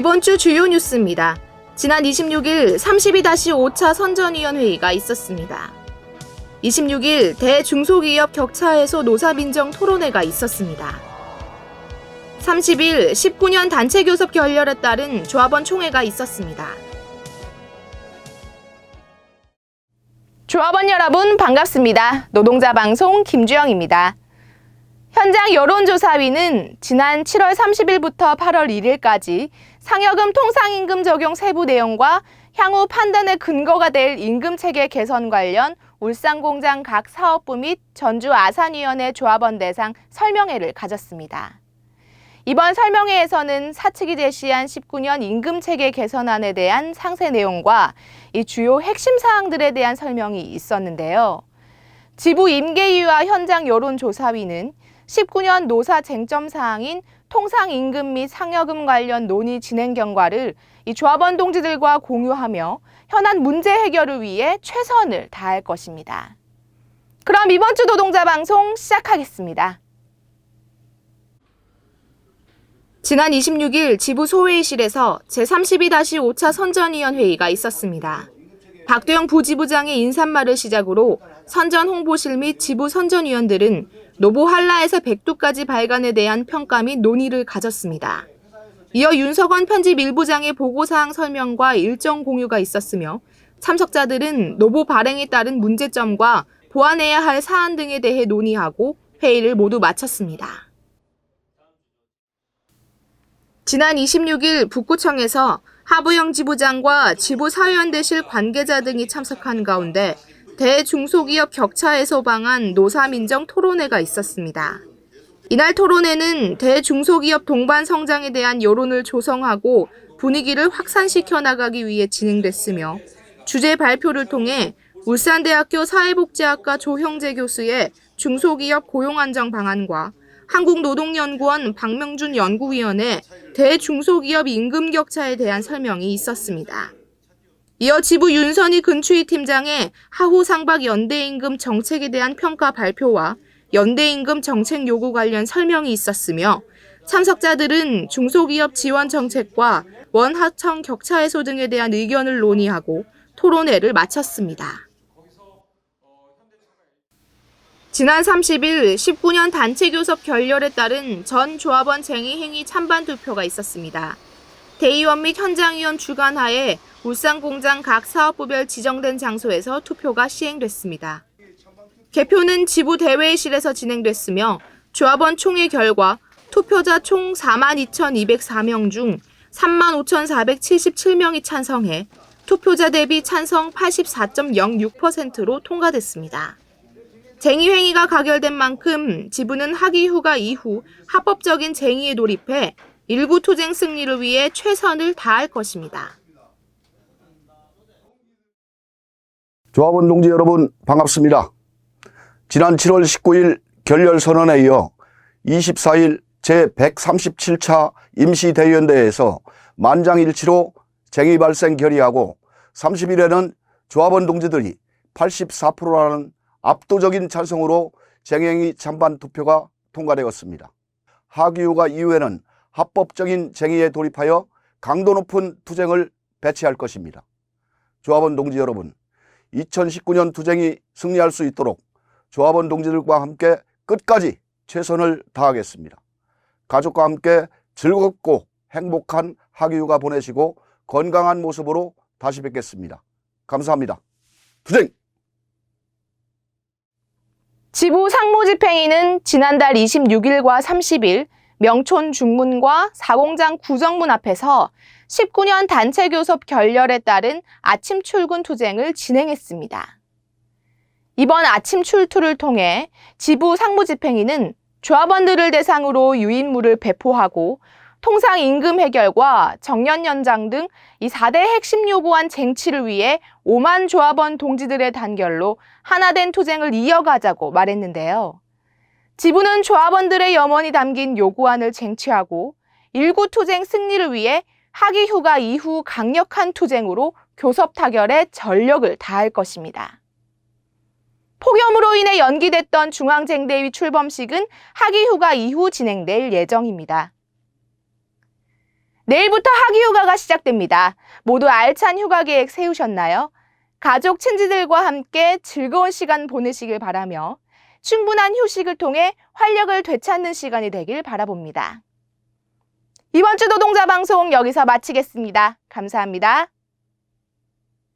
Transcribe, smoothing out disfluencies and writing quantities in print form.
이번 주 주요 뉴스입니다. 지난 26일 32-5차 선전위원회의가 있었습니다. 26일 대중소기업 격차 해소 노사민정 토론회가 있었습니다. 30일 19년 단체교섭 결렬에 따른 조합원 총회가 있었습니다. 조합원 여러분 반갑습니다. 노동자 방송 김주영입니다. 현장 여론조사위는 지난 7월 30일부터 8월 1일까지 상여금 통상임금 적용 세부 내용과 향후 판단의 근거가 될 임금체계 개선 관련 울산공장 각 사업부 및 전주 아산위원회 조합원 대상 설명회를 가졌습니다. 이번 설명회에서는 사측이 제시한 19년 임금체계 개선안에 대한 상세 내용과 이 주요 핵심 사항들에 대한 설명이 있었는데요. 지부 임계위와 현장 여론조사위는 19년 노사 쟁점 사항인 통상임금 및 상여금 관련 논의 진행 경과를 이 조합원 동지들과 공유하며 현안 문제 해결을 위해 최선을 다할 것입니다. 그럼 이번 주 노동자 방송 시작하겠습니다. 지난 26일 지부 소회의실에서 제32-5차 선전위원회의가 있었습니다. 박도영 부지부장의 인사말을 시작으로 선전 홍보실 및 지부 선전위원들은 노보 한라에서 백두까지 발간에 대한 평가 및 논의를 가졌습니다. 이어 윤석원 편집 1부장의 보고사항 설명과 일정 공유가 있었으며 참석자들은 노보 발행에 따른 문제점과 보완해야 할 사안 등에 대해 논의하고 회의를 모두 마쳤습니다. 지난 26일 북구청에서 하부영 지부장과 지부 사위원대실 관계자 등이 참석한 가운데 대중소기업 격차 해소 방안 노사민정 토론회가 있었습니다. 이날 토론회는 대중소기업 동반 성장에 대한 여론을 조성하고 분위기를 확산시켜 나가기 위해 진행됐으며 주제 발표를 통해 울산대학교 사회복지학과 조형재 교수의 중소기업 고용안정 방안과 한국노동연구원 박명준 연구위원의 대중소기업 임금격차에 대한 설명이 있었습니다. 이어 지부 윤선희 근추위 팀장의 하후 상박 연대임금 정책에 대한 평가 발표와 연대임금 정책 요구 관련 설명이 있었으며 참석자들은 중소기업 지원 정책과 원하청 격차 해소 등에 대한 의견을 논의하고 토론회를 마쳤습니다. 지난 30일 19년 단체교섭 결렬에 따른 전 조합원 쟁의행위 찬반 투표가 있었습니다. 대의원 및 현장위원 주관하에 울산공장 각 사업부별 지정된 장소에서 투표가 시행됐습니다. 개표는 지부 대회의실에서 진행됐으며 조합원 총회 결과 투표자 총 42,204명 중 35,477명이 찬성해 투표자 대비 찬성 84.06%로 통과됐습니다. 쟁의행위가 가결된 만큼 지부는 학위 휴가 이후 합법적인 쟁의에 돌입해 일구 투쟁 승리를 위해 최선을 다할 것입니다. 조합원 동지 여러분 반갑습니다. 지난 7월 19일 결렬선언에 이어 24일 제137차 임시대의원대회에서 만장일치로 쟁의 발생 결의하고 30일에는 조합원 동지들이 84%라는 압도적인 찬성으로 쟁의행위 찬반 투표가 통과되었습니다. 학위휴가 이후에는 합법적인 쟁의에 돌입하여 강도 높은 투쟁을 배치할 것입니다. 조합원 동지 여러분, 2019년 투쟁이 승리할 수 있도록 조합원 동지들과 함께 끝까지 최선을 다하겠습니다. 가족과 함께 즐겁고 행복한 학위휴가 보내시고 건강한 모습으로 다시 뵙겠습니다. 감사합니다. 투쟁! 지부 상무집행위는 지난달 26일과 30일 명촌 중문과 사공장 구정문 앞에서 19년 단체교섭 결렬에 따른 아침 출근 투쟁을 진행했습니다. 이번 아침 출투를 통해 지부 상무집행위는 조합원들을 대상으로 유인물을 배포하고 통상임금 해결과 정년 연장 등 이 4대 핵심 요구안 쟁취를 위해 5만 조합원 동지들의 단결로 하나된 투쟁을 이어가자고 말했는데요. 지부는 조합원들의 염원이 담긴 요구안을 쟁취하고 일구 투쟁 승리를 위해 학위 휴가 이후 강력한 투쟁으로 교섭 타결에 전력을 다할 것입니다. 폭염으로 인해 연기됐던 중앙쟁대위 출범식은 학위 휴가 이후 진행될 예정입니다. 내일부터 학위휴가가 시작됩니다. 모두 알찬 휴가 계획 세우셨나요? 가족, 친지들과 함께 즐거운 시간 보내시길 바라며 충분한 휴식을 통해 활력을 되찾는 시간이 되길 바라봅니다. 이번 주 노동자 방송 여기서 마치겠습니다. 감사합니다.